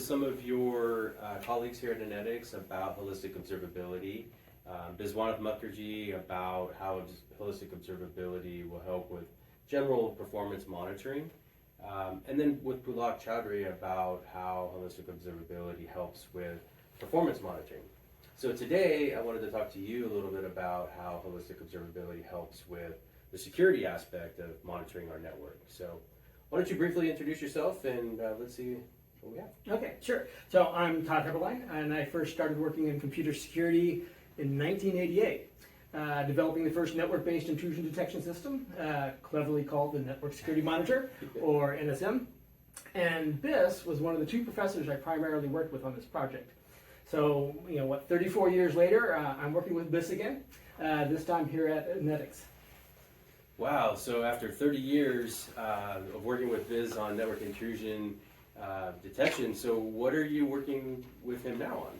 some of your colleagues here at Ennetix about holistic observability. Biswanath Mukherjee about how holistic observability will help with general performance monitoring. And then with Pulak Chowdhury about how holistic observability helps with performance monitoring. So today I wanted to talk to you a little bit about how holistic observability helps with the security aspect of monitoring our network. So why don't you briefly introduce yourself and let's see what we have. Okay, sure. So I'm Todd Heberlein, and I first started working in computer security in 1988, developing the first network-based intrusion detection system, cleverly called the Network Security Monitor, or NSM. And BIS was one of the two professors I primarily worked with on this project. So, 34 years later, I'm working with BIS again, this time here at Ennetix. Wow, so after 30 years of working with Biz on network intrusion detection, so what are you working with him now on?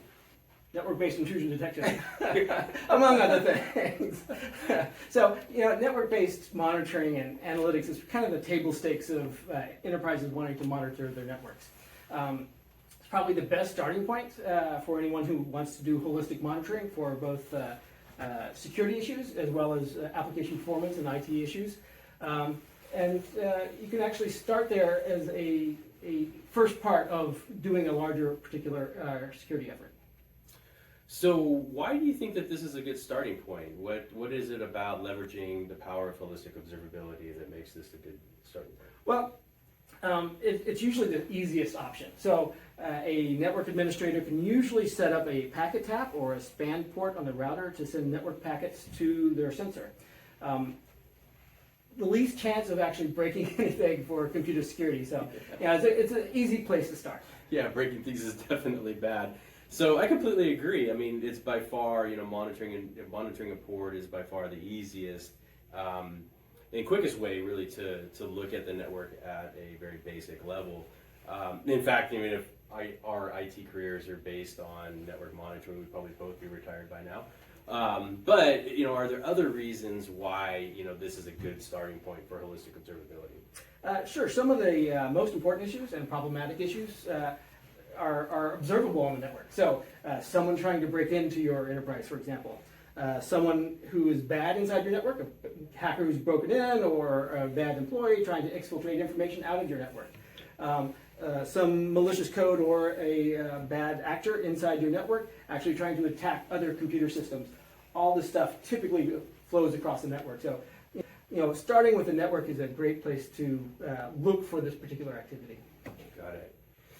Network-based intrusion detection, among other things. So, network-based monitoring and analytics is kind of the table stakes of enterprises wanting to monitor their networks. It's probably the best starting point for anyone who wants to do holistic monitoring for both security issues as well as application performance and IT issues. And you can actually start there as a first part of doing a larger particular security effort. So why do you think that this is a good starting point? What is it about leveraging the power of holistic observability that makes this a good starting point? Well, it's usually the easiest option. So a network administrator can usually set up a packet tap or a span port on the router to send network packets to their sensor. The least chance of actually breaking anything for computer security. So it's an easy place to start. Yeah, breaking things is definitely bad. So I completely agree. I mean, it's by far, monitoring a port is by far the easiest and quickest way really to look at the network at a very basic level. In fact, if our IT careers are based on network monitoring, we'd probably both be retired by now. But are there other reasons why this is a good starting point for holistic observability? Sure. Some of the most important issues and problematic issues are observable on the network. So someone trying to break into your enterprise, for example. Someone who is bad inside your network, a hacker who's broken in, or a bad employee trying to exfiltrate information out of your network. Some malicious code or a bad actor inside your network actually trying to attack other computer systems. All this stuff typically flows across the network. So, starting with the network is a great place to look for this particular activity. Got it.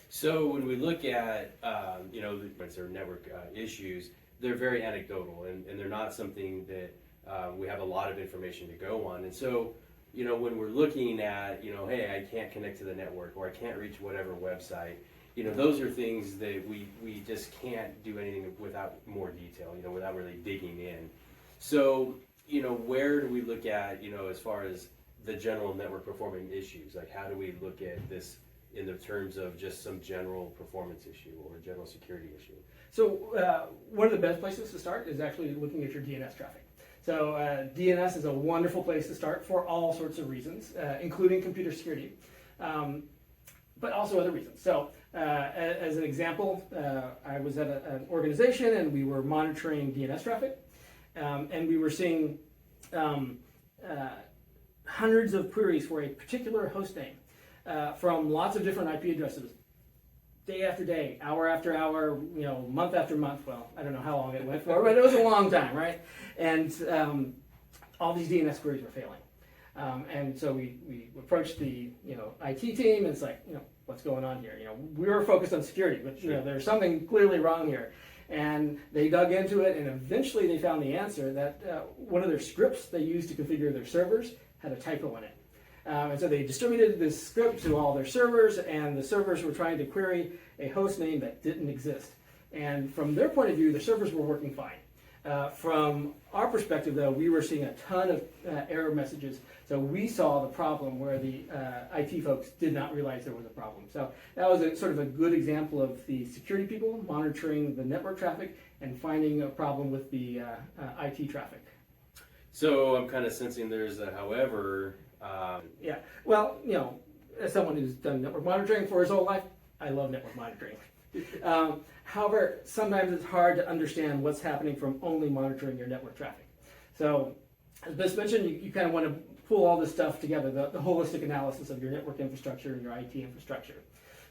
So when we look at, or network issues, they're very anecdotal and they're not something that we have a lot of information to go on. And so, when we're looking at, hey, I can't connect to the network or I can't reach whatever website, those are things that we just can't do anything without more detail, without really digging in. So, where do we look at, as far as the general network performing issues? Like, how do we look at this in the terms of just some general performance issue or general security issue? So one of the best places to start is actually looking at your DNS traffic. So DNS is a wonderful place to start for all sorts of reasons, including computer security, but also other reasons. So as an example, I was at an organization and we were monitoring DNS traffic, and we were seeing hundreds of queries for a particular host name from lots of different IP addresses, day after day, hour after hour, month after month. Well, I don't know how long it went for, but it was a long time, right? And all these DNS queries were failing. And so we approached the IT team, and it's like, what's going on here? We were focused on security, but there's something clearly wrong here. And they dug into it, and eventually they found the answer that one of their scripts they used to configure their servers had a typo in it. And so they distributed this script to all their servers, and the servers were trying to query a host name that didn't exist. And from their point of view, the servers were working fine. From our perspective, though, we were seeing a ton of error messages. So we saw the problem where the IT folks did not realize there was a problem. So that was sort of a good example of the security people monitoring the network traffic and finding a problem with the IT traffic. So I'm kind of sensing there's a however. Yeah, well, as someone who's done network monitoring for his whole life, I love network monitoring. However, sometimes it's hard to understand what's happening from only monitoring your network traffic. So, as Bill mentioned, you kind of want to pull all this stuff together, the holistic analysis of your network infrastructure and your IT infrastructure.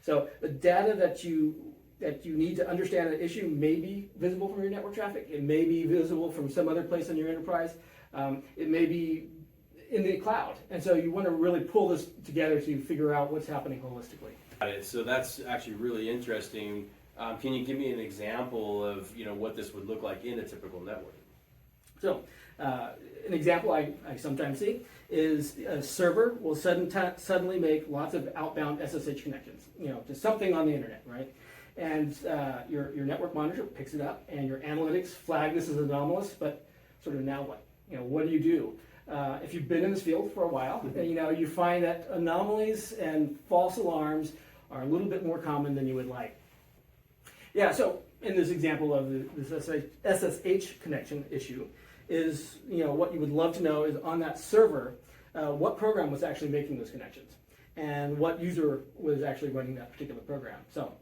So the data that you need to understand an issue may be visible from your network traffic. It may be visible from some other place in your enterprise. It may be in the cloud. And so you want to really pull this together to figure out what's happening holistically. Got it. So that's actually really interesting. Can you give me an example of what this would look like in a typical network? So an example I sometimes see is a server will suddenly make lots of outbound SSH connections, to something on the internet, right? And your network monitor picks it up, and your analytics flag this as anomalous. But sort of now what? What do you do? If you've been in this field for a while, you find that anomalies and false alarms are a little bit more common than you would like. Yeah. So in this example of this SSH connection issue, is what you would love to know is on that server, what program was actually making those connections, and what user was actually running that particular program. So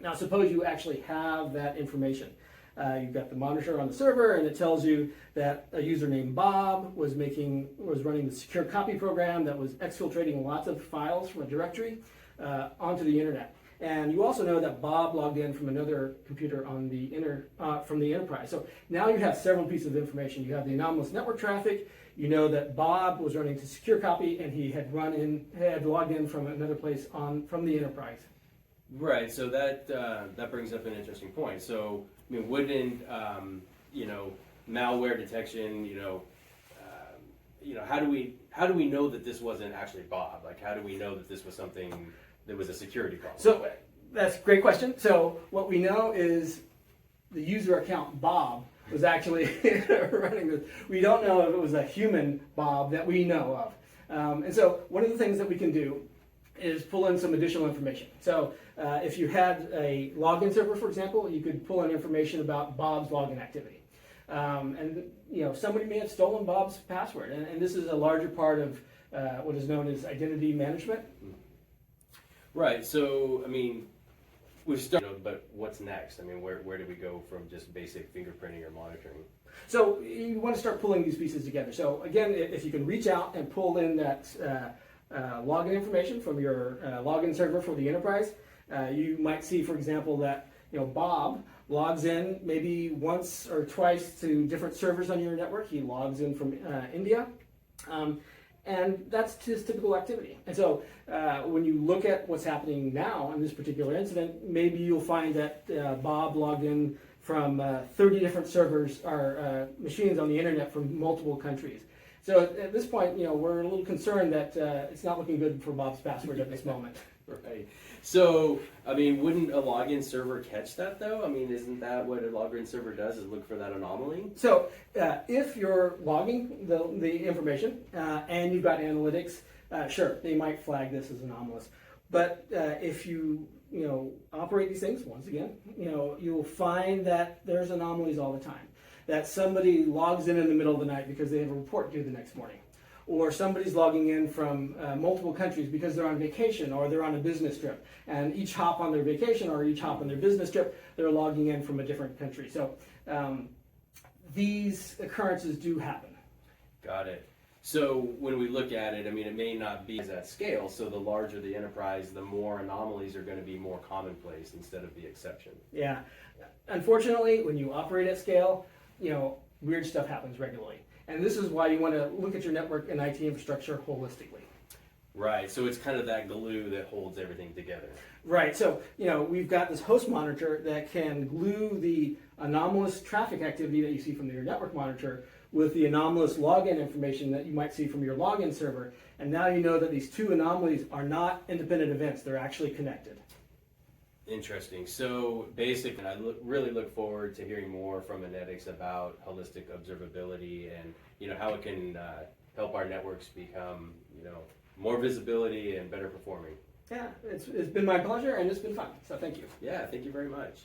now suppose you actually have that information. You've got the monitor on the server, and it tells you that a user named Bob was running the secure copy program that was exfiltrating lots of files from a directory onto the internet. And you also know that Bob logged in from another computer on the from the enterprise. So now you have several pieces of information. You have the anomalous network traffic. You know that Bob was running to secure copy, and he had logged in from another place from the enterprise. Right. So that brings up an interesting point. So wouldn't malware detection? How do we know that this wasn't actually Bob? Like, how do we know that this was something that was a security problem? So that's a great question. So what we know is the user account Bob was actually running this. We don't know if it was a human Bob that we know of. And so one of the things that we can do is pull in some additional information. So if you had a login server, for example, you could pull in information about Bob's login activity. And somebody may have stolen Bob's password. And this is a larger part of what is known as identity management. Right. So, we've started, but what's next? Where do we go from just basic fingerprinting or monitoring? So you want to start pulling these pieces together. So again, if you can reach out and pull in that login information from your login server for the enterprise, you might see, for example, that Bob logs in maybe once or twice to different servers on your network. He logs in from India. And that's his typical activity. And so when you look at what's happening now in this particular incident, maybe you'll find that Bob logged in from 30 different servers or machines on the internet from multiple countries. So at this point, we're a little concerned that it's not looking good for Bob's password at this moment. Right. So, wouldn't a login server catch that though? Isn't that what a login server does, is look for that anomaly? So, if you're logging the information and you've got analytics, sure, they might flag this as anomalous. But if you operate these things, once again, you'll find that there's anomalies all the time. That somebody logs in the middle of the night because they have a report due the next morning. Or somebody's logging in from multiple countries because they're on vacation or they're on a business trip. And each hop on their vacation or each hop on their business trip, they're logging in from a different country. So these occurrences do happen. Got it. So when we look at it, it may not be at scale. So the larger the enterprise, the more anomalies are going to be more commonplace instead of the exception. Yeah. Unfortunately, when you operate at scale, weird stuff happens regularly. And this is why you want to look at your network and IT infrastructure holistically. Right, so it's kind of that glue that holds everything together. Right, so we've got this host monitor that can glue the anomalous traffic activity that you see from your network monitor with the anomalous login information that you might see from your login server. And now you know that these two anomalies are not independent events, they're actually connected. Interesting. So basically, I really look forward to hearing more from Ennetix about holistic observability and how it can help our networks become more visibility and better performing. Yeah, it's been my pleasure and it's been fun. So thank you. Yeah, thank you very much.